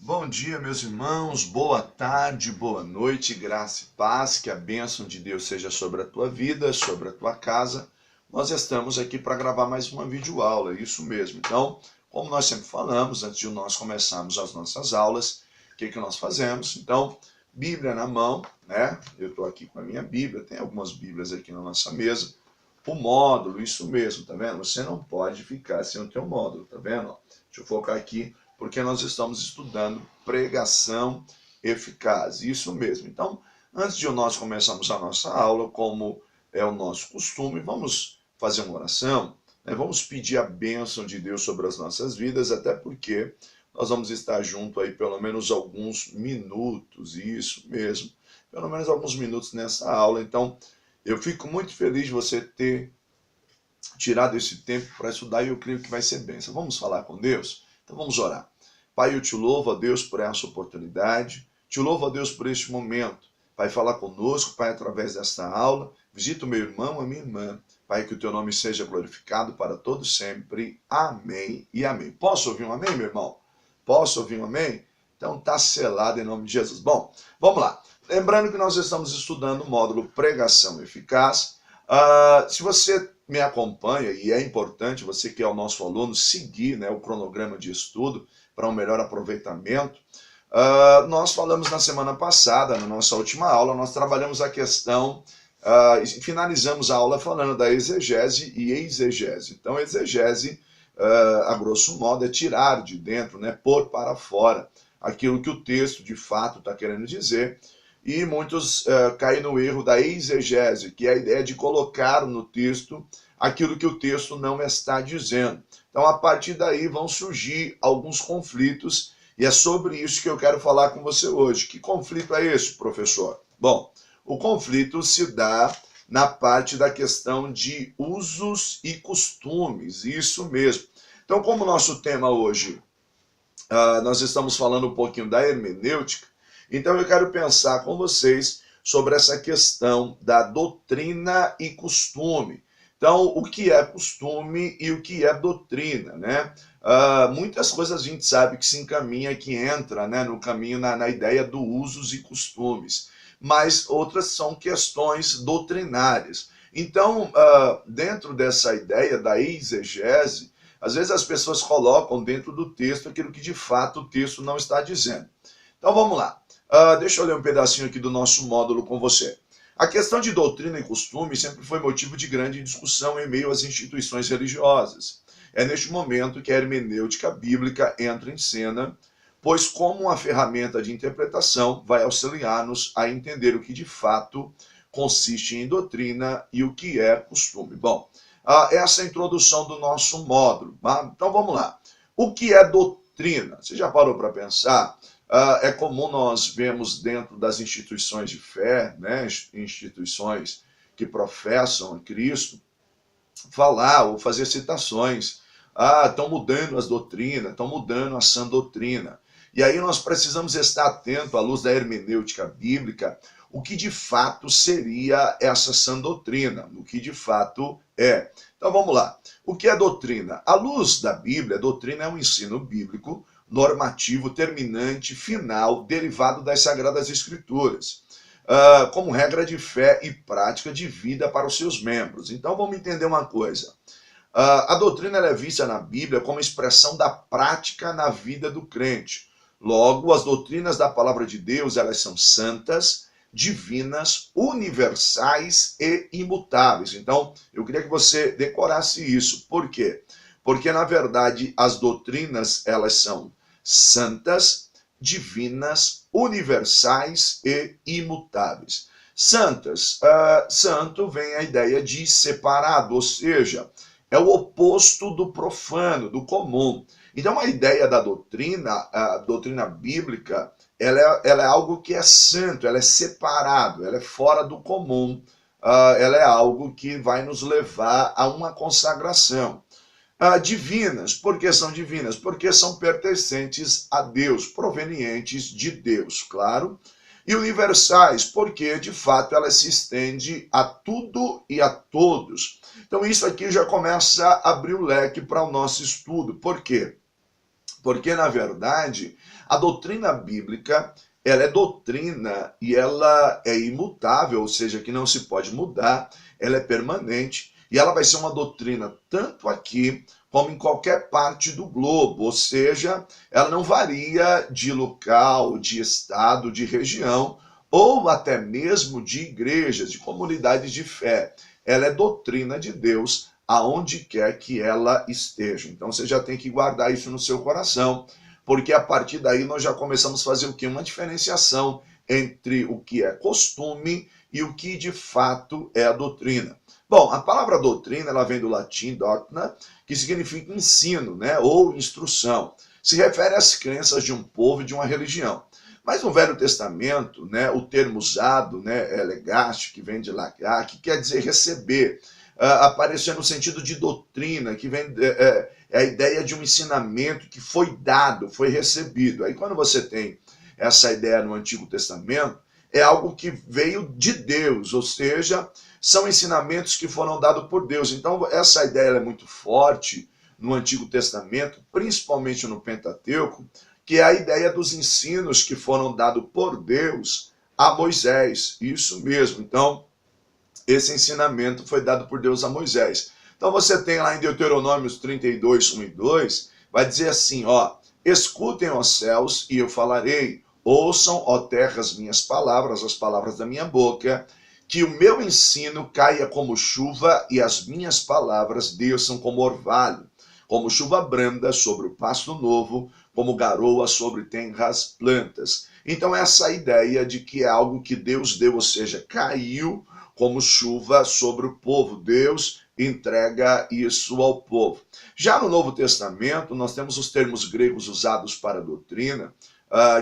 Bom dia, meus irmãos, boa tarde, boa noite, graça e paz, que a bênção de Deus seja sobre a tua vida, sobre a tua casa. Nós estamos aqui para gravar mais uma videoaula, isso mesmo. Então, como nós sempre falamos, antes de nós começarmos as nossas aulas, o que nós fazemos? Então, Bíblia na mão, né? Eu estou aqui com a minha Bíblia, tem algumas Bíblias aqui na nossa mesa. O módulo, isso mesmo, tá vendo? Você não pode ficar sem o teu módulo, tá vendo? Deixa eu focar aqui, porque nós estamos estudando pregação eficaz, isso mesmo. Então, antes de nós começarmos a nossa aula, como é o nosso costume, vamos fazer uma oração, né? Vamos pedir a bênção de Deus sobre as nossas vidas, até porque nós vamos estar junto aí pelo menos alguns minutos, isso mesmo, pelo menos alguns minutos nessa aula. Então, eu fico muito feliz de você ter tirado esse tempo para estudar e eu creio que vai ser bênção. Vamos falar com Deus? Então vamos orar. Pai, eu te louvo, a Deus, por essa oportunidade. Te louvo, a Deus, por este momento. Pai, fala conosco, Pai, através desta aula. Visita o meu irmão, a minha irmã. Pai, que o teu nome seja glorificado para todos sempre. Amém e amém. Posso ouvir um amém, meu irmão? Posso ouvir um amém? Então tá selado em nome de Jesus. Bom, vamos lá. Lembrando que nós estamos estudando o módulo Pregação Eficaz. Se você me acompanha, e é importante, você que é o nosso aluno, seguir, né, o cronograma de estudo para um melhor aproveitamento. Nós falamos na semana passada, na nossa última aula, nós trabalhamos a questão, finalizamos a aula falando da exegese e exegese. Então, exegese, a grosso modo, é tirar de dentro, né, pôr para fora aquilo que o texto de fato está querendo dizer. E muitos caem no erro da exegese, que é a ideia de colocar no texto aquilo que o texto não está dizendo. Então, a partir daí vão surgir alguns conflitos, e é sobre isso que eu quero falar com você hoje. Que conflito é esse, professor? Bom, o conflito se dá na parte da questão de usos e costumes, isso mesmo. Então, como nosso tema hoje, nós estamos falando um pouquinho da hermenêutica, então eu quero pensar com vocês sobre essa questão da doutrina e costume. Então, o que é costume e o que é doutrina, né? Muitas coisas a gente sabe que se encaminha, que entra, né, no caminho, na ideia do usos e costumes, mas outras são questões doutrinárias. Então, dentro dessa ideia da exegese, às vezes as pessoas colocam dentro do texto aquilo que de fato o texto não está dizendo. Então vamos lá. Deixa eu ler um pedacinho aqui do nosso módulo com você. A questão de doutrina e costume sempre foi motivo de grande discussão em meio às instituições religiosas. É neste momento que a hermenêutica bíblica entra em cena, pois como uma ferramenta de interpretação vai auxiliar-nos a entender o que de fato consiste em doutrina e o que é costume. Bom, essa é a introdução do nosso módulo. Então vamos lá. O que é doutrina? Você já parou para pensar? É comum nós vermos dentro das instituições de fé, né, instituições que professam a Cristo, falar ou fazer citações. Estão mudando as doutrinas, estão mudando a sã doutrina. E aí nós precisamos estar atentos, à luz da hermenêutica bíblica, o que de fato seria essa sã doutrina, o que de fato é. Então vamos lá. O que é doutrina? À luz da Bíblia, a doutrina é um ensino bíblico normativo, terminante, final, derivado das Sagradas Escrituras, como regra de fé e prática de vida para os seus membros. Então vamos entender uma coisa. A doutrina é vista na Bíblia como expressão da prática na vida do crente. Logo, as doutrinas da palavra de Deus, elas são santas, divinas, universais e imutáveis. Então, eu queria que você decorasse isso. Por quê? Porque, na verdade, as doutrinas, elas são santas, divinas, universais e imutáveis. Santas, santo vem a ideia de separado, ou seja, é o oposto do profano, do comum. Então, a ideia da doutrina, a doutrina bíblica, ela é algo que é santo, ela é separado, ela é fora do comum, ela é algo que vai nos levar a uma consagração. Divinas, por que são divinas? Porque são pertencentes a Deus, provenientes de Deus, claro. E universais, porque de fato ela se estende a tudo e a todos. Então isso aqui já começa a abrir o leque para o nosso estudo. Por quê? Porque, na verdade, a doutrina bíblica, ela é doutrina e ela é imutável, ou seja, que não se pode mudar, ela é permanente e ela vai ser uma doutrina tanto aqui como em qualquer parte do globo, ou seja, ela não varia de local, de estado, de região, ou até mesmo de igrejas, de comunidades de fé. Ela é doutrina de Deus aonde quer que ela esteja. Então você já tem que guardar isso no seu coração, porque a partir daí nós já começamos a fazer o quê? Uma diferenciação entre o que é costume e o que de fato é a doutrina. Bom, a palavra doutrina, ela vem do latim doctrina, que significa ensino, né, ou instrução. Se refere às crenças de um povo e de uma religião. Mas no Velho Testamento, né, o termo usado, né, é legaste, que vem de lagar, que quer dizer receber, apareceu no sentido de doutrina, que vem é a ideia de um ensinamento que foi dado, foi recebido. Aí quando você tem essa ideia no Antigo Testamento, é algo que veio de Deus, ou seja, são ensinamentos que foram dados por Deus. Então essa ideia é muito forte no Antigo Testamento, principalmente no Pentateuco, que é a ideia dos ensinos que foram dados por Deus a Moisés. Isso mesmo. Então, esse ensinamento foi dado por Deus a Moisés. Então você tem lá em Deuteronômios 32, 1 e 2, vai dizer assim, ó, escutem, ó céus, e eu falarei, ouçam, ó terra, as minhas palavras, as palavras da minha boca, que o meu ensino caia como chuva e as minhas palavras desçam como orvalho, como chuva branda sobre o pasto novo, como garoa sobre tenras plantas. Então essa ideia de que é algo que Deus deu, ou seja, caiu como chuva sobre o povo. Deus entrega isso ao povo. Já no Novo Testamento, nós temos os termos gregos usados para a doutrina,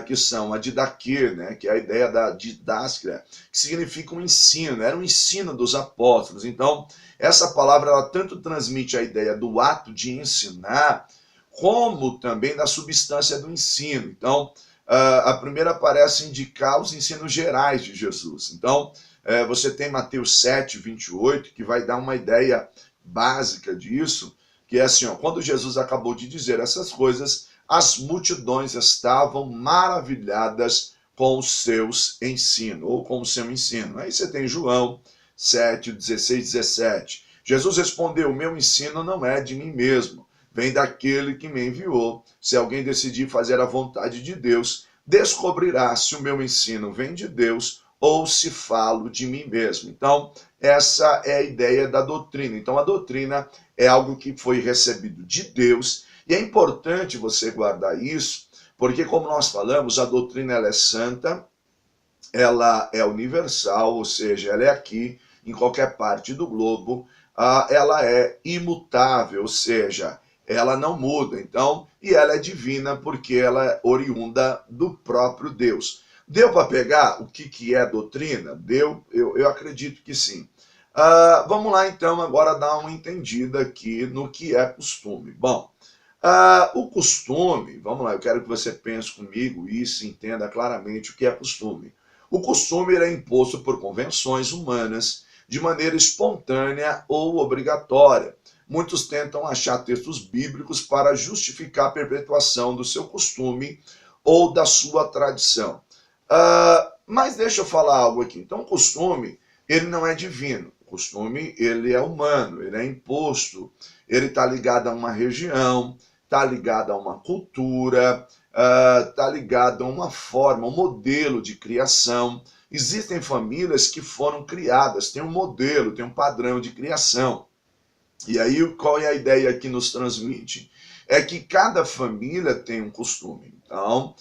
que são a didaquê, né, que é a ideia da didáspora, que significa um ensino, era um ensino dos apóstolos. Então, essa palavra ela tanto transmite a ideia do ato de ensinar, como também da substância do ensino. Então, a primeira parece indicar os ensinos gerais de Jesus. Então, você tem Mateus 7, 28, que vai dar uma ideia básica disso, que é assim, ó, quando Jesus acabou de dizer essas coisas, as multidões estavam maravilhadas com os seus ensinos, ou com o seu ensino. Aí você tem João 7, 16, 17. Jesus respondeu, o meu ensino não é de mim mesmo, vem daquele que me enviou. Se alguém decidir fazer a vontade de Deus, descobrirá se o meu ensino vem de Deus ou se falo de mim mesmo. Então, essa é a ideia da doutrina. Então, a doutrina é algo que foi recebido de Deus, e é importante você guardar isso, porque, como nós falamos, a doutrina ela é santa, ela é universal, ou seja, ela é aqui, em qualquer parte do globo, ela é imutável, ou seja, ela não muda. Então, e ela é divina, porque ela é oriunda do próprio Deus. Deu para pegar o que é doutrina? Deu? Eu acredito que sim. Vamos lá, então, agora dar uma entendida aqui no que é costume. Bom, o costume, vamos lá, eu quero que você pense comigo e se entenda claramente o que é costume. O costume é imposto por convenções humanas de maneira espontânea ou obrigatória. Muitos tentam achar textos bíblicos para justificar a perpetuação do seu costume ou da sua tradição. Mas deixa eu falar algo aqui. Então, o costume, ele não é divino. O costume, ele é humano, ele é imposto. Ele está ligado a uma região, está ligado a uma cultura, está ligado a uma forma, um modelo de criação. Existem famílias que foram criadas, tem um modelo, tem um padrão de criação. E aí, qual é a ideia que nos transmite? É que cada família tem um costume. Então,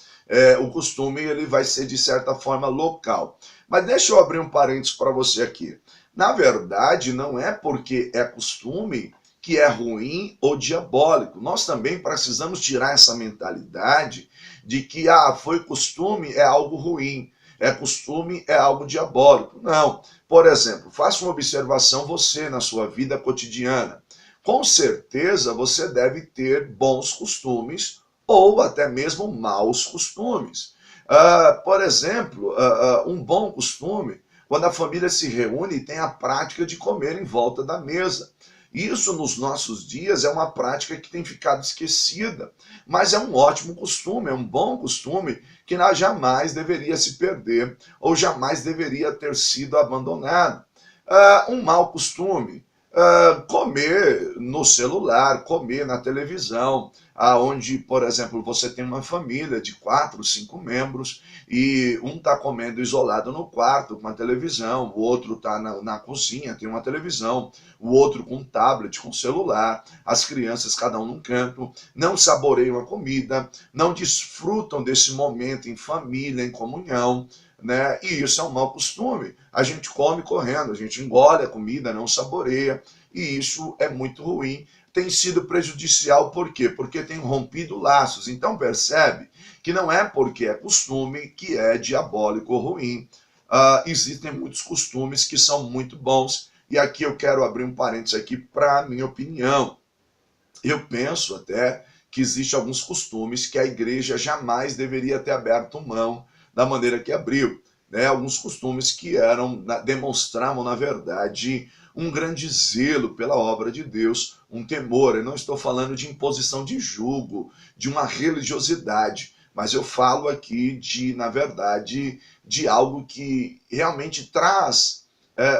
o costume ele vai ser, de certa forma, local. Mas deixa eu abrir um parênteses para você aqui. Na verdade, não é porque é costume que é ruim ou diabólico. Nós também precisamos tirar essa mentalidade de que foi costume, é algo ruim. É costume, é algo diabólico. Não. Por exemplo, faça uma observação você na sua vida cotidiana. Com certeza você deve ter bons costumes ou até mesmo maus costumes. Por exemplo, um bom costume, quando a família se reúne e tem a prática de comer em volta da mesa. Isso nos nossos dias é uma prática que tem ficado esquecida, mas é um ótimo costume, é um bom costume que jamais deveria se perder ou jamais deveria ter sido abandonado. Um mau costume, comer no celular, comer na televisão, aonde, por exemplo, você tem uma família de 4, 5 membros e um está comendo isolado no quarto com a televisão, o outro está na cozinha, tem uma televisão, o outro com um tablet, com celular, as crianças cada um num canto, não saboreiam a comida, não desfrutam desse momento em família, em comunhão, né? E isso é um mau costume. A gente come correndo, a gente engole a comida, não saboreia, e isso é muito ruim. Tem sido prejudicial, por quê? Porque tem rompido laços. Então percebe que não é porque é costume que é diabólico ou ruim. Existem muitos costumes que são muito bons, e aqui eu quero abrir um parênteses aqui para a minha opinião. Eu penso até que existem alguns costumes que a igreja jamais deveria ter aberto mão da maneira que abriu, né? Alguns costumes que demonstravam, na verdade, um grande zelo pela obra de Deus, um temor. Eu não estou falando de imposição de jugo, de uma religiosidade, mas eu falo aqui na verdade, de algo que realmente traz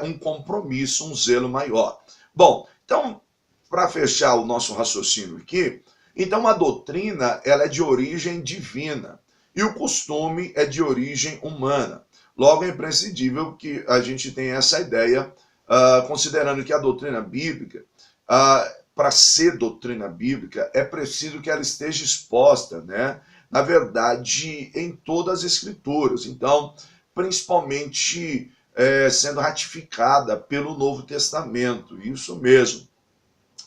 um compromisso, um zelo maior. Bom, então, para fechar o nosso raciocínio aqui, então a doutrina ela é de origem divina e o costume é de origem humana. Logo, é imprescindível que a gente tenha essa ideia, considerando que a doutrina bíblica, para ser doutrina bíblica, é preciso que ela esteja exposta, né, na verdade, em todas as escrituras. Então, principalmente sendo ratificada pelo Novo Testamento, isso mesmo,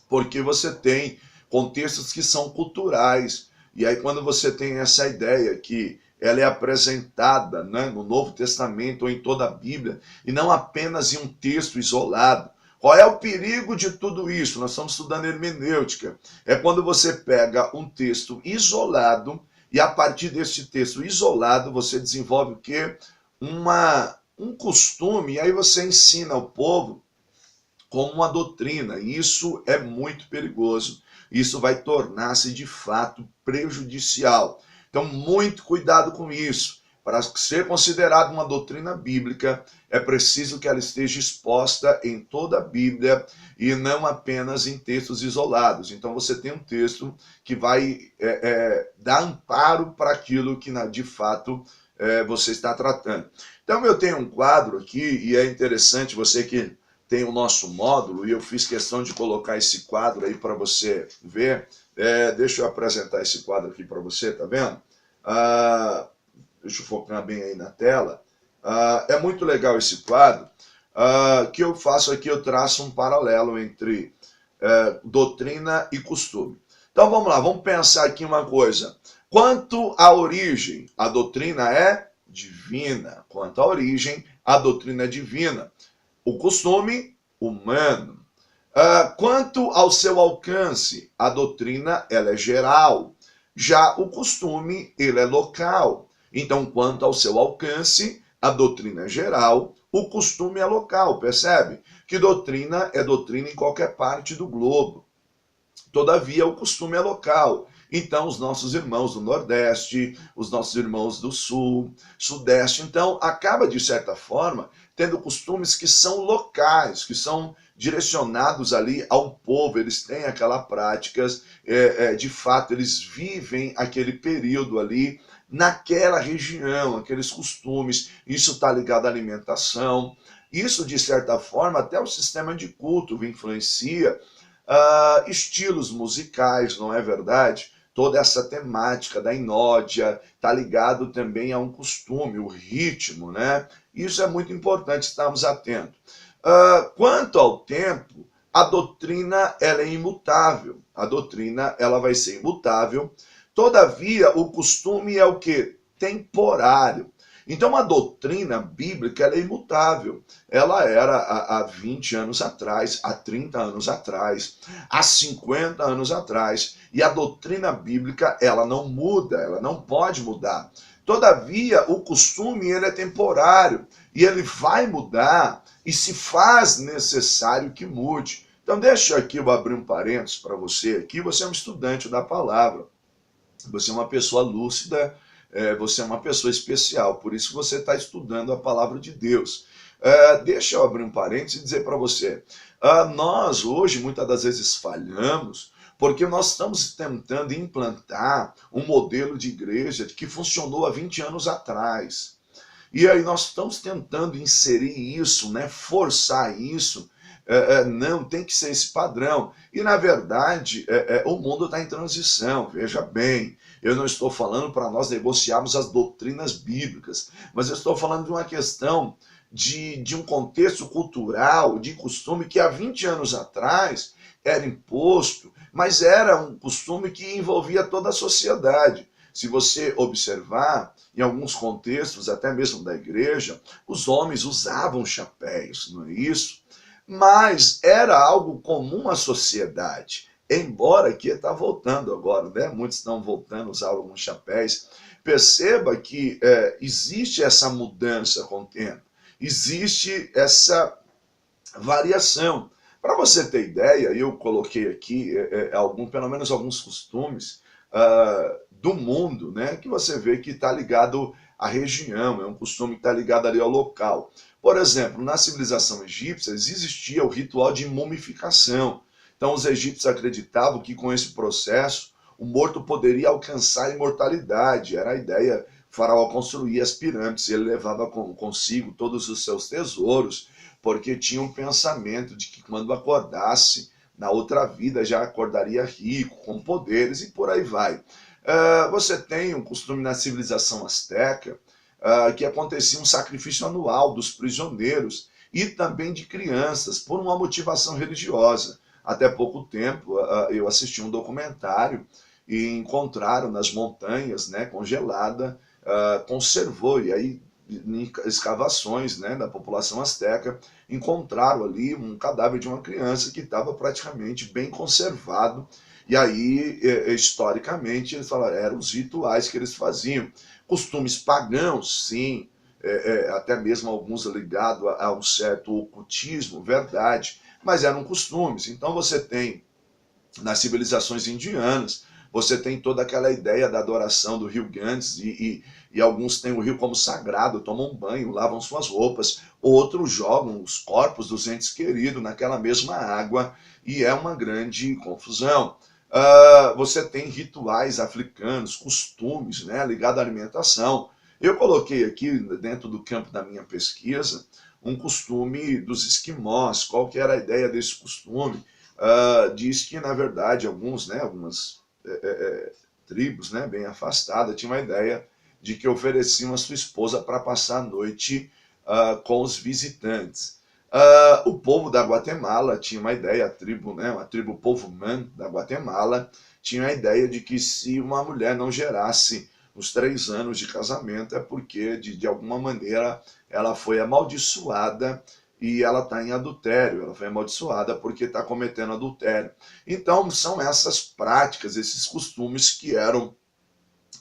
porque você tem contextos que são culturais, e aí quando você tem essa ideia que ela é apresentada, né, no Novo Testamento ou em toda a Bíblia, e não apenas em um texto isolado. Qual é o perigo de tudo isso? Nós estamos estudando hermenêutica. É quando você pega um texto isolado, e a partir desse texto isolado, você desenvolve o quê? Um costume, e aí você ensina ao povo como uma doutrina. Isso é muito perigoso. Isso vai tornar-se, de fato, prejudicial. Então, muito cuidado com isso. Para ser considerada uma doutrina bíblica, é preciso que ela esteja exposta em toda a Bíblia e não apenas em textos isolados. Então, você tem um texto que vai dar amparo para aquilo que, de fato, você está tratando. Então, eu tenho um quadro aqui, e é interessante, você que tem o nosso módulo, e eu fiz questão de colocar esse quadro aí para você ver. Deixa eu apresentar esse quadro aqui para você, tá vendo? Deixa eu focar bem aí na tela. É muito legal esse quadro. Que eu faço aqui, eu traço um paralelo entre doutrina e costume. Então vamos lá, vamos pensar aqui uma coisa. Quanto à origem, a doutrina é divina. Quanto à origem, a doutrina é divina. O costume, humano. Quanto ao seu alcance, a doutrina ela é geral. Já o costume, ele é local. Então, quanto ao seu alcance, a doutrina é geral, o costume é local, percebe? Que doutrina é doutrina em qualquer parte do globo. Todavia, o costume é local. Então, os nossos irmãos do Nordeste, os nossos irmãos do Sul, Sudeste, então, acaba, de certa forma, tendo costumes que são locais, que são direcionados ali ao povo, eles têm aquelas práticas, de fato, eles vivem aquele período ali, naquela região, aqueles costumes, isso está ligado à alimentação, isso, de certa forma, até o sistema de culto influencia, estilos musicais, não é verdade? Toda essa temática da inódia está ligado também a um costume, o ritmo, né? Isso é muito importante estarmos atentos. Quanto ao tempo, a doutrina ela é imutável. A doutrina ela vai ser imutável. Todavia, o costume é o quê? Temporário. Então, a doutrina bíblica ela é imutável. Ela era há 20 anos atrás, há 30 anos atrás, há 50 anos atrás. E a doutrina bíblica ela não muda, ela não pode mudar. Todavia, o costume ele é temporário e ele vai mudar e se faz necessário que mude. Então deixa aqui eu abrir um parênteses para você aqui. Você é um estudante da palavra, você é uma pessoa lúcida, você é uma pessoa especial, por isso você está estudando a palavra de Deus. Deixa eu abrir um parênteses e dizer para você, nós hoje muitas das vezes falhamos porque nós estamos tentando implantar um modelo de igreja que funcionou há 20 anos atrás. E aí nós estamos tentando inserir isso, né, forçar isso. Não, tem que ser esse padrão. E, na verdade, o mundo está em transição, veja bem. Eu não estou falando para nós negociarmos as doutrinas bíblicas, mas eu estou falando de uma questão de um contexto cultural, de costume que há 20 anos atrás era imposto, mas era um costume que envolvia toda a sociedade. Se você observar, em alguns contextos, até mesmo da igreja, os homens usavam chapéus, não é isso? Mas era algo comum à sociedade. Embora aqui está voltando agora, né? Muitos estão voltando a usar alguns chapéus. Perceba que existe essa mudança com o tempo, existe essa variação. Para você ter ideia, eu coloquei aqui pelo menos alguns costumes do mundo, né, que você vê que está ligado à região, é um costume que está ligado ali ao local. Por exemplo, na civilização egípcia existia o ritual de mumificação. Então os egípcios acreditavam que com esse processo o morto poderia alcançar a imortalidade. Era a ideia. O faraó construía as pirâmides, ele levava consigo todos os seus tesouros, porque tinha um pensamento de que quando acordasse na outra vida já acordaria rico, com poderes e por aí vai. Você tem um costume na civilização asteca que acontecia um sacrifício anual dos prisioneiros e também de crianças, por uma motivação religiosa. Até pouco tempo eu assisti um documentário e encontraram nas montanhas, né, congelada, conservou, e aí em escavações, né, da população asteca, encontraram ali um cadáver de uma criança que estava praticamente bem conservado. E aí, historicamente, eles falaram, eram os rituais que eles faziam. Costumes pagãos, sim, até mesmo alguns ligados a um certo ocultismo, verdade, mas eram costumes. Então você tem, nas civilizações indianas, você tem toda aquela ideia da adoração do rio Ganges, e alguns têm o rio como sagrado, tomam banho, lavam suas roupas, outros jogam os corpos dos entes queridos naquela mesma água, e é uma grande confusão. Você tem rituais africanos, costumes, né, ligados à alimentação. Eu coloquei aqui, dentro do campo da minha pesquisa, um costume dos esquimós. Qual que era a ideia desse costume? Diz que, na verdade, algumas tribos, né, bem afastadas, tinham a ideia de que ofereciam a sua esposa para passar a noite com os visitantes. O povo da Guatemala tinha uma ideia, a tribo Povumã da Guatemala, tinha a ideia de que se uma mulher não gerasse os 3 anos de casamento é porque, de alguma maneira, ela foi amaldiçoada e ela está em adultério, ela foi amaldiçoada porque está cometendo adultério. Então, são essas práticas, esses costumes que eram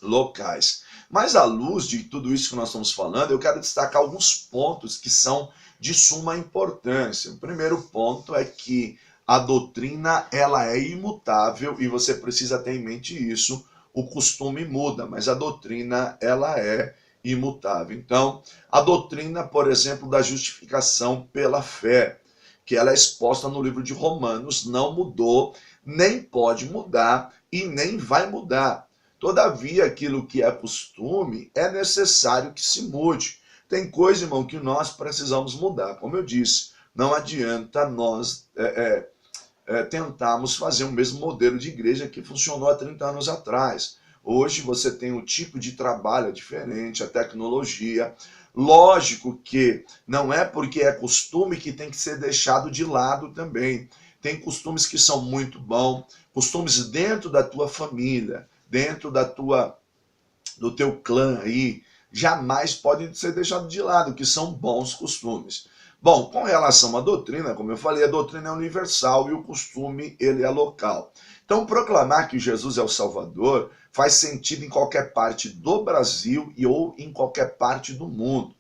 locais. Mas à luz de tudo isso que nós estamos falando, eu quero destacar alguns pontos que são de suma importância. O primeiro ponto é que a doutrina ela é imutável e você precisa ter em mente isso. O costume muda, mas a doutrina ela é imutável. Então, a doutrina, por exemplo, da justificação pela fé, que ela é exposta no livro de Romanos, não mudou, nem pode mudar e nem vai mudar. Todavia, aquilo que é costume, é necessário que se mude. Tem coisa, irmão, que nós precisamos mudar. Como eu disse, não adianta nós tentarmos fazer o mesmo modelo de igreja que funcionou há 30 anos atrás. Hoje você tem um tipo de trabalho diferente, a tecnologia. Lógico que não é porque é costume que tem que ser deixado de lado também. Tem costumes que são muito bons, costumes dentro da tua família, dentro do teu clã aí, jamais podem ser deixados de lado, que são bons costumes. Bom, com relação à doutrina, como eu falei, a doutrina é universal e o costume ele é local. Então, proclamar que Jesus é o Salvador faz sentido em qualquer parte do Brasil ou em qualquer parte do mundo.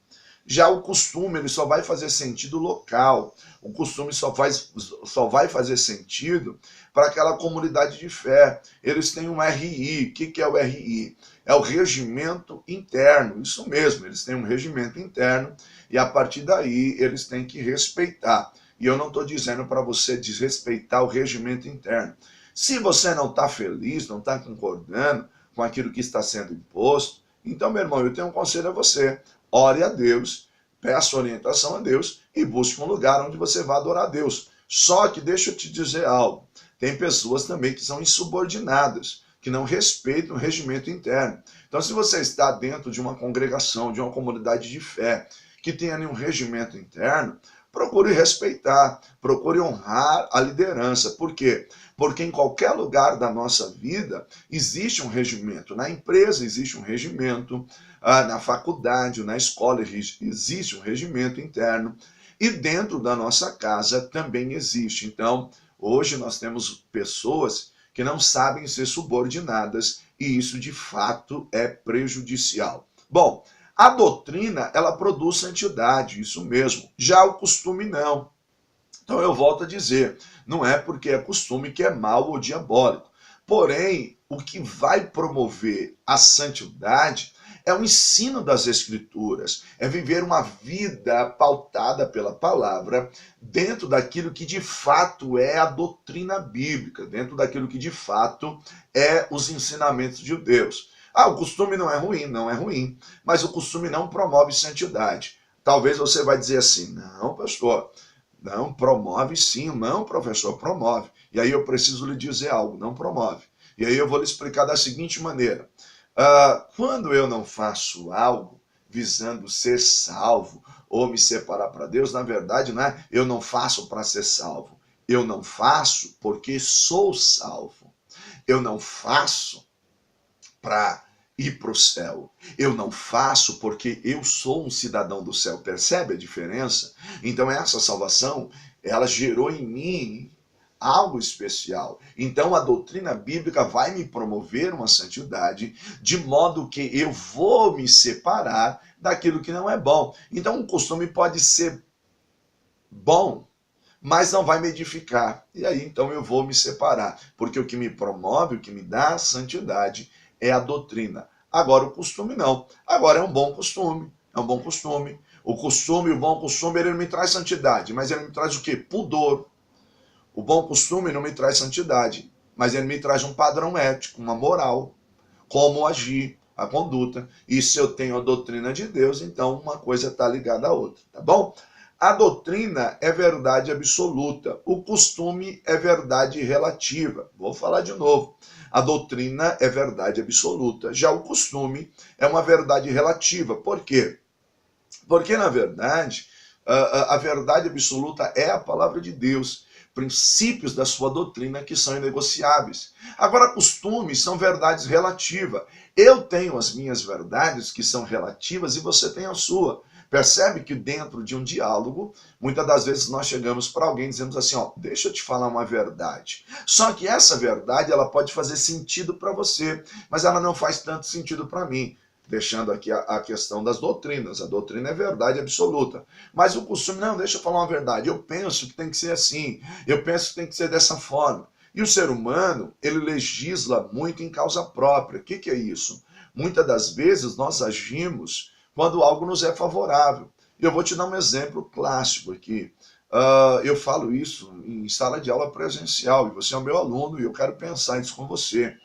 Já o costume, ele só vai fazer sentido local. O costume só vai fazer sentido para aquela comunidade de fé. Eles têm um RI. O que é o RI? É o regimento interno. Isso mesmo, eles têm um regimento interno e a partir daí eles têm que respeitar. E eu não estou dizendo para você desrespeitar o regimento interno. Se você não está feliz, não está concordando com aquilo que está sendo imposto, então, meu irmão, eu tenho um conselho a você. Ore a Deus, peça orientação a Deus e busque um lugar onde você vá adorar a Deus. Só que deixa eu te dizer algo. Tem pessoas também que são insubordinadas, que não respeitam o regimento interno. Então, se você está dentro de uma congregação, de uma comunidade de fé, que tenha um regimento interno, procure respeitar, procure honrar a liderança. Por quê? Porque em qualquer lugar da nossa vida existe um regimento. Na empresa existe um regimento, na faculdade, na escola existe um regimento interno. E dentro da nossa casa também existe. Então, hoje nós temos pessoas que não sabem ser subordinadas e isso de fato é prejudicial. Bom, a doutrina, ela produz santidade, isso mesmo. Já o costume não. Então eu volto a dizer, não é porque é costume que é mal ou diabólico. Porém, o que vai promover a santidade é o ensino das Escrituras, é viver uma vida pautada pela palavra, dentro daquilo que de fato é a doutrina bíblica, dentro daquilo que de fato é os ensinamentos de Deus. Ah, o costume não é ruim, não é ruim, mas o costume não promove santidade. Talvez você vai dizer assim, não, pastor, não, promove sim, não, professor, promove. E aí eu preciso lhe dizer algo, não promove. E aí eu vou lhe explicar da seguinte maneira. Quando eu não faço algo visando ser salvo ou me separar para Deus, na verdade, não é eu não faço para ser salvo. Eu não faço porque sou salvo. Eu não faço para ir para o céu. Eu não faço porque eu sou um cidadão do céu. Percebe a diferença? Então essa salvação, ela gerou em mim algo especial. Então a doutrina bíblica vai me promover uma santidade, de modo que eu vou me separar daquilo que não é bom. Então o costume pode ser bom, mas não vai me edificar. E aí então eu vou me separar, porque o que me promove, o que me dá a santidade é a doutrina. Agora o costume não. Agora é um bom costume, é um bom costume. O costume, o bom costume, ele não me traz santidade, mas ele me traz o quê? Pudor. O bom costume não me traz santidade, mas ele me traz um padrão ético, uma moral, como agir, a conduta. E se eu tenho a doutrina de Deus, então uma coisa está ligada à outra, tá bom? A doutrina é verdade absoluta, o costume é verdade relativa. Vou falar de novo. A doutrina é verdade absoluta, já o costume é uma verdade relativa. Por quê? Porque, na verdade, a verdade absoluta é a palavra de Deus, princípios da sua doutrina que são inegociáveis. Agora, costumes são verdades relativas. Eu tenho as minhas verdades que são relativas e você tem a sua. Percebe que dentro de um diálogo, muitas das vezes nós chegamos para alguém e dizemos assim, ó, deixa eu te falar uma verdade. Só que essa verdade, ela pode fazer sentido para você, mas ela não faz tanto sentido para mim. Deixando aqui a questão das doutrinas. A doutrina é verdade absoluta. Mas o costume, não, deixa eu falar uma verdade. Eu penso que tem que ser assim. Eu penso que tem que ser dessa forma. E o ser humano, ele legisla muito em causa própria. O que é isso? Muitas das vezes nós agimos quando algo nos é favorável. E eu vou te dar um exemplo clássico aqui. Eu falo isso em sala de aula presencial, e você é o meu aluno, e eu quero pensar isso com você.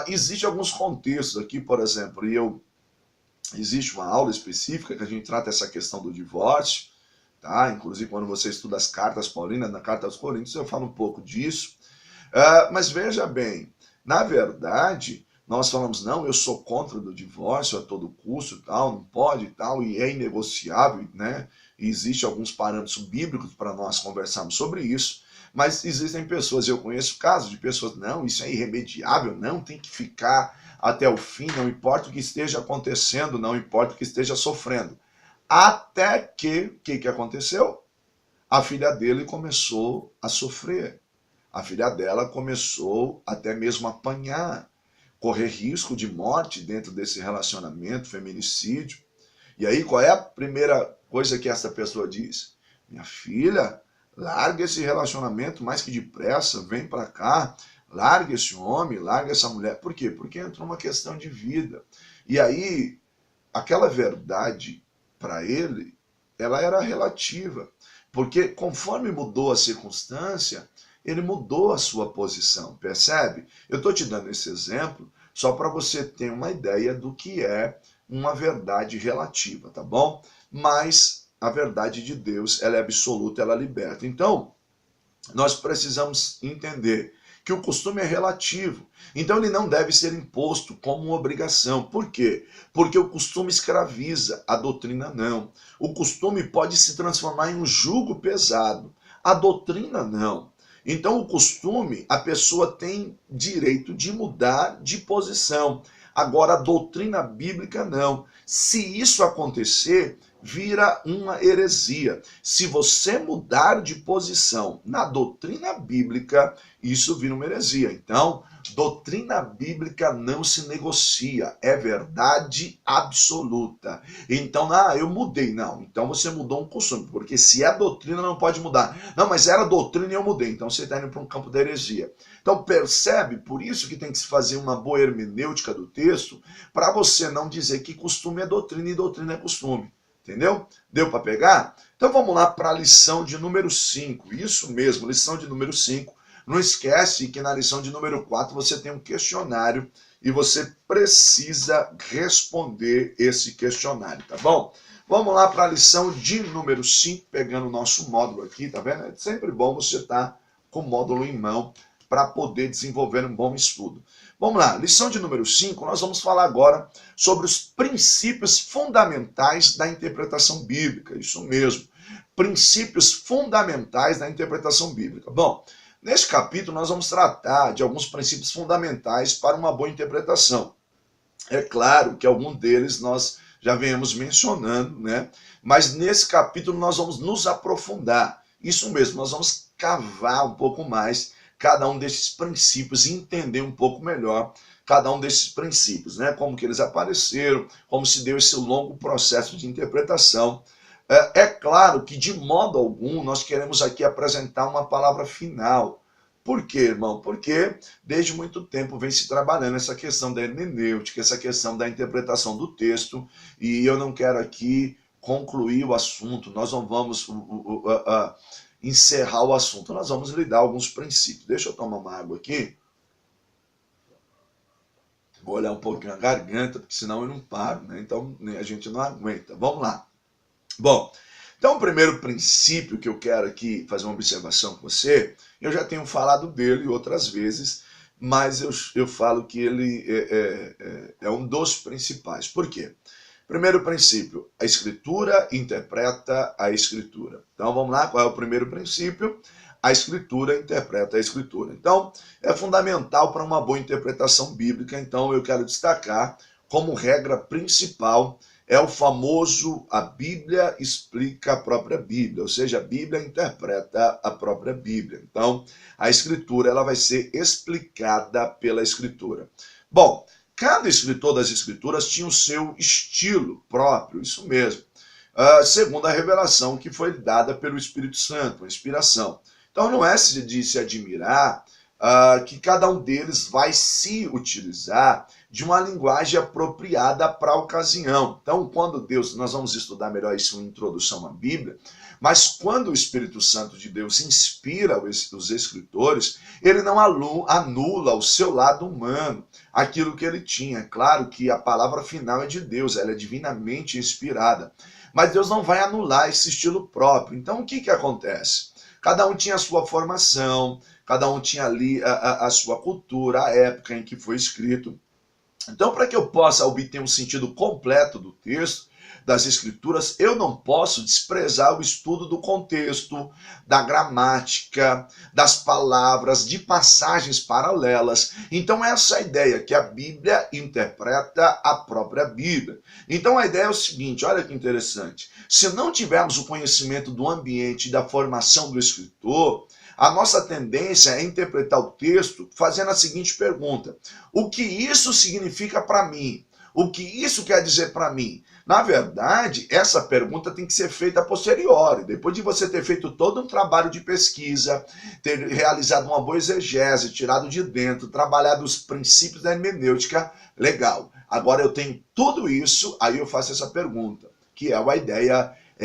Existem alguns contextos aqui, por exemplo, existe uma aula específica que a gente trata essa questão do divórcio, tá? Inclusive quando você estuda as cartas paulinas, na carta aos Coríntios, eu falo um pouco disso. Mas veja bem, na verdade, nós falamos, não, eu sou contra o divórcio a todo custo, tal, não pode e tal, e é inegociável, né? E existem alguns parâmetros bíblicos para nós conversarmos sobre isso. Mas existem pessoas, eu conheço casos de pessoas, não, isso é irremediável, não, tem que ficar até o fim, não importa o que esteja acontecendo, não importa o que esteja sofrendo. Até que, o que aconteceu? A filha dele começou a sofrer. A filha dela começou até mesmo a apanhar, correr risco de morte dentro desse relacionamento, feminicídio. E aí, qual é a primeira coisa que essa pessoa diz? Minha filha, larga esse relacionamento mais que depressa, vem para cá, larga esse homem, larga essa mulher. Por quê? Porque entrou uma questão de vida. E aí, aquela verdade, para ele, ela era relativa. Porque conforme mudou a circunstância, ele mudou a sua posição, percebe? Eu estou te dando esse exemplo só para você ter uma ideia do que é uma verdade relativa, tá bom? Mas a verdade de Deus, ela é absoluta, ela liberta. Então, nós precisamos entender que o costume é relativo. Então ele não deve ser imposto como uma obrigação. Por quê? Porque o costume escraviza, a doutrina não. O costume pode se transformar em um jugo pesado, a doutrina não. Então o costume, a pessoa tem direito de mudar de posição. Agora a doutrina bíblica não. Se isso acontecer, vira uma heresia. Se você mudar de posição na doutrina bíblica, isso vira uma heresia. Então, doutrina bíblica não se negocia, é verdade absoluta. Então, eu mudei. Não, então você mudou um costume, porque se é doutrina não pode mudar. Não, mas era doutrina e eu mudei, então você está indo para um campo da heresia. Então percebe, por isso que tem que se fazer uma boa hermenêutica do texto, para você não dizer que costume é doutrina e doutrina é costume. Entendeu? Deu para pegar? Então vamos lá para a lição de número 5. Isso mesmo, lição de número 5. Não esquece que na lição de número 4 você tem um questionário e você precisa responder esse questionário, tá bom? Vamos lá para a lição de número 5, pegando o nosso módulo aqui, tá vendo? É sempre bom você estar com o módulo em mão para poder desenvolver um bom estudo. Vamos lá, lição de número 5, nós vamos falar agora sobre os princípios fundamentais da interpretação bíblica. Isso mesmo, princípios fundamentais da interpretação bíblica. Bom, neste capítulo nós vamos tratar de alguns princípios fundamentais para uma boa interpretação. É claro que algum deles nós já viemos mencionando, né? Mas nesse capítulo nós vamos nos aprofundar. Isso mesmo, nós vamos cavar um pouco mais cada um desses princípios e entender um pouco melhor cada um desses princípios, né? Como que eles apareceram, como se deu esse longo processo de interpretação. É claro que, de modo algum, nós queremos aqui apresentar uma palavra final. Por quê, irmão? Porque desde muito tempo vem se trabalhando essa questão da hermenêutica, essa questão da interpretação do texto, e eu não quero aqui concluir o assunto, nós não vamos encerrar o assunto, nós vamos lhe dar alguns princípios. Deixa eu tomar uma água aqui. Vou olhar um pouquinho a garganta, porque senão eu não paro, né? Então a gente não aguenta. Vamos lá. Bom, então o primeiro princípio que eu quero aqui fazer uma observação com você, eu já tenho falado dele outras vezes, mas eu falo que ele é um dos principais. Por quê? Primeiro princípio, a Escritura interpreta a Escritura. Então vamos lá, qual é o primeiro princípio? A Escritura interpreta a Escritura. Então é fundamental para uma boa interpretação bíblica, então eu quero destacar como regra principal é o famoso a Bíblia explica a própria Bíblia, ou seja, a Bíblia interpreta a própria Bíblia. Então a Escritura ela vai ser explicada pela Escritura. Bom, cada escritor das Escrituras tinha o seu estilo próprio, isso mesmo, segundo a revelação que foi dada pelo Espírito Santo, a inspiração. Então não é de se admirar que cada um deles vai se utilizar de uma linguagem apropriada para a ocasião. Então, quando Deus, nós vamos estudar melhor isso em introdução à Bíblia, mas quando o Espírito Santo de Deus inspira os escritores, ele não anula o seu lado humano, aquilo que ele tinha. É claro que a palavra final é de Deus, ela é divinamente inspirada, mas Deus não vai anular esse estilo próprio. Então, o que acontece? Cada um tinha a sua formação, cada um tinha ali a sua cultura, a época em que foi escrito. Então, para que eu possa obter um sentido completo do texto, das Escrituras, eu não posso desprezar o estudo do contexto, da gramática, das palavras, de passagens paralelas. Então, essa é a ideia, que a Bíblia interpreta a própria Bíblia. Então, a ideia é o seguinte, olha que interessante. Se não tivermos o conhecimento do ambiente e da formação do escritor, a nossa tendência é interpretar o texto fazendo a seguinte pergunta: o que isso significa para mim? O que isso quer dizer para mim? Na verdade, essa pergunta tem que ser feita a posteriori, depois de você ter feito todo um trabalho de pesquisa, ter realizado uma boa exegese, tirado de dentro, trabalhado os princípios da hermenêutica, legal. Agora eu tenho tudo isso, aí eu faço essa pergunta, que é a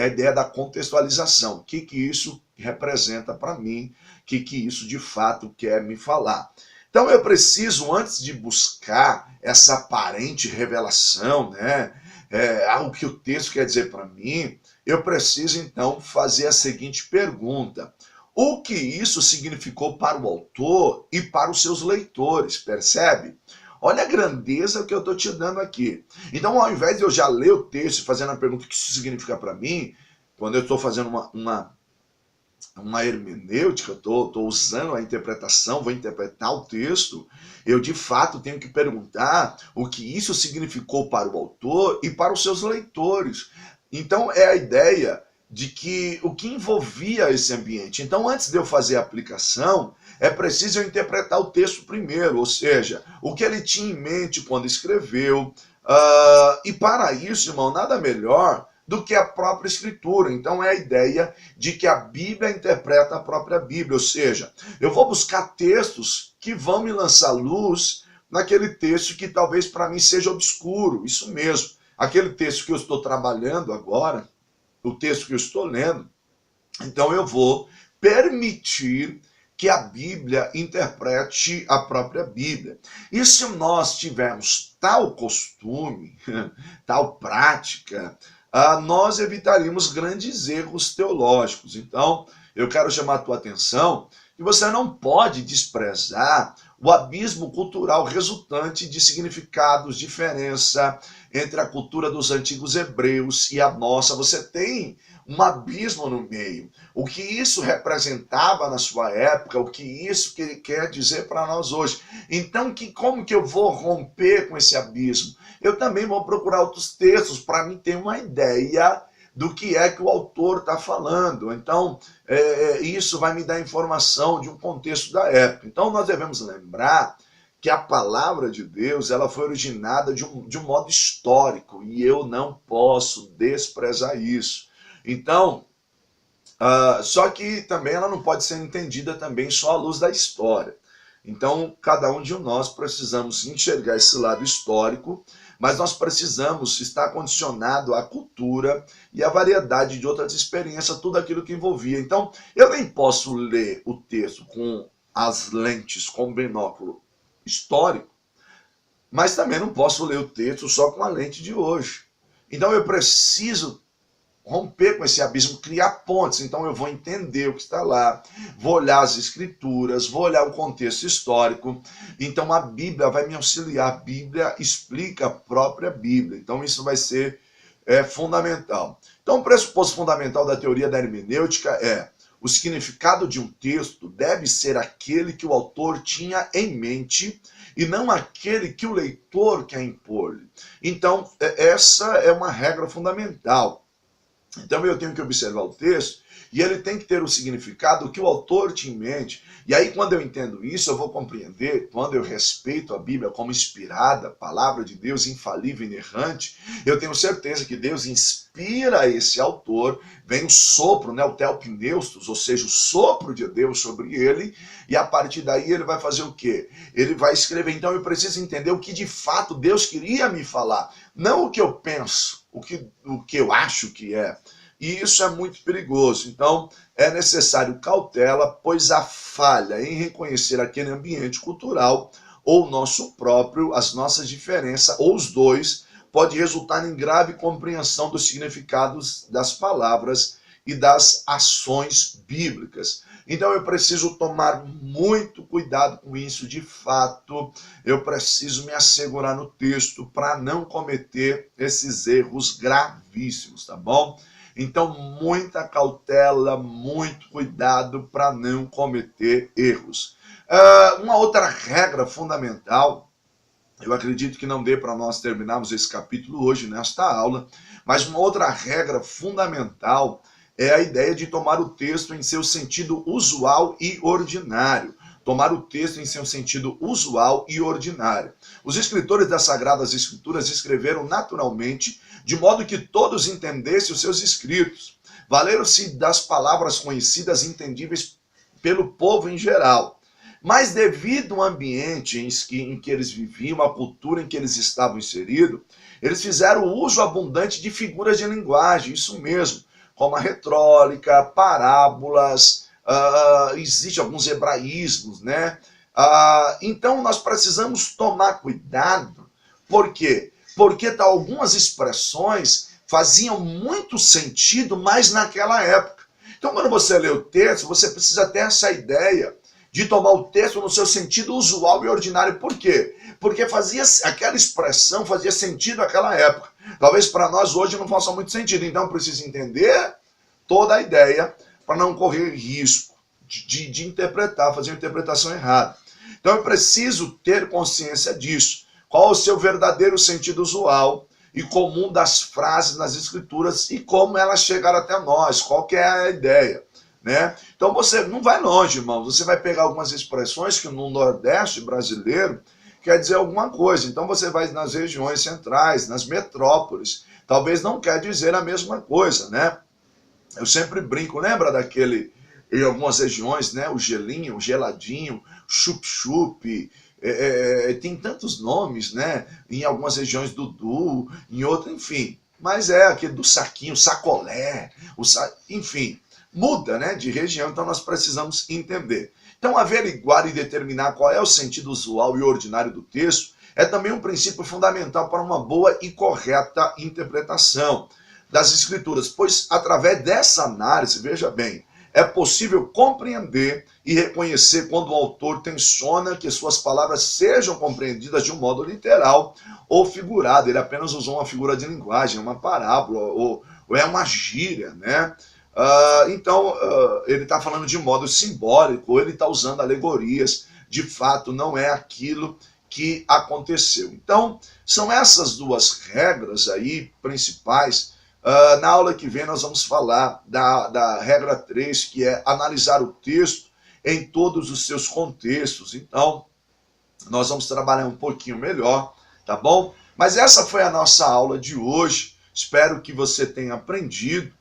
ideia da contextualização. O que isso representa para mim? O que isso de fato quer me falar? Então eu preciso, antes de buscar essa aparente revelação, né, algo que o texto quer dizer para mim, eu preciso então fazer a seguinte pergunta: o que isso significou para o autor e para os seus leitores, percebe? Olha a grandeza que eu estou te dando aqui. Então, ao invés de eu já ler o texto e fazendo a pergunta o que isso significa para mim, quando eu estou fazendo uma hermenêutica, estou usando a interpretação, vou interpretar o texto, eu de fato tenho que perguntar o que isso significou para o autor e para os seus leitores. Então é a ideia de que o que envolvia esse ambiente. Então, antes de eu fazer a aplicação, é preciso eu interpretar o texto primeiro, ou seja, o que ele tinha em mente quando escreveu. E para isso, irmão, nada melhor do que a própria Escritura. Então é a ideia de que a Bíblia interpreta a própria Bíblia, ou seja, eu vou buscar textos que vão me lançar luz naquele texto que talvez para mim seja obscuro, isso mesmo. Aquele texto que eu estou trabalhando agora, o texto que eu estou lendo, então eu vou permitir que a Bíblia interprete a própria Bíblia. E se nós tivermos tal costume, tal prática, nós evitaríamos grandes erros teológicos. Então, eu quero chamar a tua atenção que você não pode desprezar o abismo cultural resultante de significados, diferença entre a cultura dos antigos hebreus e a nossa. Você tem um abismo no meio. O que isso representava na sua época, o que isso quer dizer para nós hoje. Então, como que eu vou romper com esse abismo? Eu também vou procurar outros textos para mim ter uma ideia do que é que o autor está falando. Então, isso vai me dar informação de um contexto da época. Então, nós devemos lembrar que a palavra de Deus ela foi originada de um modo histórico, e eu não posso desprezar isso. Então, só que também ela não pode ser entendida também só à luz da história. Então, cada um de nós precisamos enxergar esse lado histórico, mas nós precisamos estar condicionado à cultura e à variedade de outras experiências, tudo aquilo que envolvia. Então, eu nem posso ler o texto com as lentes, com o binóculo histórico, mas também não posso ler o texto só com a lente de hoje. Então, eu preciso romper com esse abismo, criar pontes. Então eu vou entender o que está lá, vou olhar as escrituras, vou olhar o contexto histórico. Então a Bíblia vai me auxiliar, a Bíblia explica a própria Bíblia. Então isso vai ser fundamental. Então o pressuposto fundamental da teoria da hermenêutica é: o significado de um texto deve ser aquele que o autor tinha em mente e não aquele que o leitor quer impor-lhe. Então essa é uma regra fundamental. Então eu tenho que observar o texto e ele tem que ter o significado que o autor tinha em mente. E aí quando eu entendo isso, eu vou compreender, quando eu respeito a Bíblia como inspirada, palavra de Deus infalível e inerrante, eu tenho certeza que Deus inspira esse autor, vem o sopro, né, o telpneustos, ou seja, o sopro de Deus sobre ele, e a partir daí ele vai fazer o quê? Ele vai escrever. Então eu preciso entender o que de fato Deus queria me falar, não o que eu penso, o que eu acho que é. E isso é muito perigoso. Então, é necessário cautela, pois a falha em reconhecer aquele ambiente cultural ou nosso próprio, as nossas diferenças, ou os dois, pode resultar em grave compreensão dos significados das palavras e das ações bíblicas. Então eu preciso tomar muito cuidado com isso, de fato, eu preciso me assegurar no texto para não cometer esses erros gravíssimos, tá bom? Então muita cautela, muito cuidado para não cometer erros. Uma outra regra fundamental, eu acredito que não dê para nós terminarmos esse capítulo hoje, nesta aula, mas uma outra regra fundamental é a ideia de tomar o texto em seu sentido usual e ordinário. tomar o texto em seu sentido usual e ordinário. Os escritores das Sagradas Escrituras escreveram naturalmente, de modo que todos entendessem os seus escritos. Valeram-se das palavras conhecidas e entendíveis pelo povo em geral. Mas devido ao ambiente em que eles viviam, a cultura em que eles estavam inseridos, eles fizeram uso abundante de figuras de linguagem, isso mesmo, como a retrórica, parábolas, existe alguns hebraísmos, né? Então nós precisamos tomar cuidado. Por quê? Porque algumas expressões faziam muito sentido, mas naquela época. Então quando você lê o texto, você precisa ter essa ideia de tomar o texto no seu sentido usual e ordinário. Por quê? Porque aquela expressão fazia sentido naquela época. Talvez para nós hoje não faça muito sentido. Então precisa entender toda a ideia para não correr risco de interpretar, fazer uma interpretação errada. Então eu preciso ter consciência disso. Qual o seu verdadeiro sentido usual e comum das frases nas Escrituras e como elas chegaram até nós, qual que é a ideia, né? Então você não vai longe, irmão. Você vai pegar algumas expressões que no Nordeste brasileiro quer dizer alguma coisa. Então você vai nas regiões centrais, nas metrópoles, talvez não quer dizer a mesma coisa, né? Eu sempre brinco, lembra daquele, em algumas regiões, né? O gelinho, o geladinho, chup-chup, tem tantos nomes, né? Em algumas regiões Dudu, em outras, enfim. Mas é aquele do saquinho, sacolé, enfim, muda, né? De região, então nós precisamos entender. Então averiguar e determinar qual é o sentido usual e ordinário do texto é também um princípio fundamental para uma boa e correta interpretação das Escrituras, pois através dessa análise, veja bem, é possível compreender e reconhecer quando o autor tenciona que suas palavras sejam compreendidas de um modo literal ou figurado. Ele apenas usou uma figura de linguagem, uma parábola, ou é uma gíria, né? Então, ele está falando de modo simbólico, ou ele está usando alegorias. De fato, não é aquilo que aconteceu. Então, são essas duas regras aí principais. Na aula que vem nós vamos falar da regra 3, que é analisar o texto em todos os seus contextos. Então, nós vamos trabalhar um pouquinho melhor, tá bom? Mas essa foi a nossa aula de hoje. Espero que você tenha aprendido,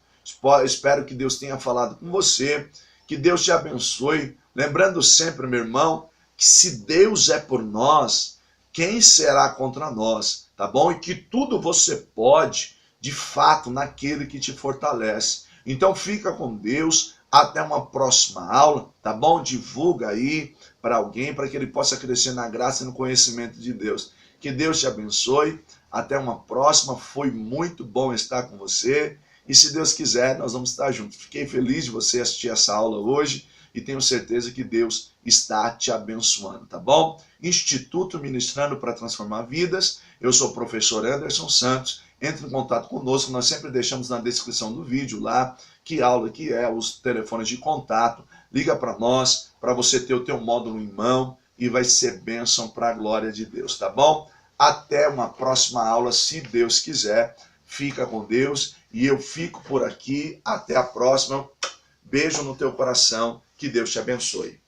espero que Deus tenha falado com você, que Deus te abençoe. Lembrando sempre, meu irmão, que se Deus é por nós, quem será contra nós, tá bom? E que tudo você pode, de fato, naquele que te fortalece. Então fica com Deus, até uma próxima aula, tá bom? Divulga aí para alguém, para que ele possa crescer na graça e no conhecimento de Deus. Que Deus te abençoe, até uma próxima, foi muito bom estar com você, e se Deus quiser, nós vamos estar juntos. Fiquei feliz de você assistir essa aula hoje, e tenho certeza que Deus está te abençoando, tá bom? Instituto Ministrando para Transformar Vidas, eu sou o professor Anderson Santos. Entre em contato conosco, nós sempre deixamos na descrição do vídeo lá que aula que é, os telefones de contato. Liga para nós, para você ter o teu módulo em mão e vai ser bênção para a glória de Deus, tá bom? Até uma próxima aula, se Deus quiser. Fica com Deus e eu fico por aqui. Até a próxima. Beijo no teu coração. Que Deus te abençoe.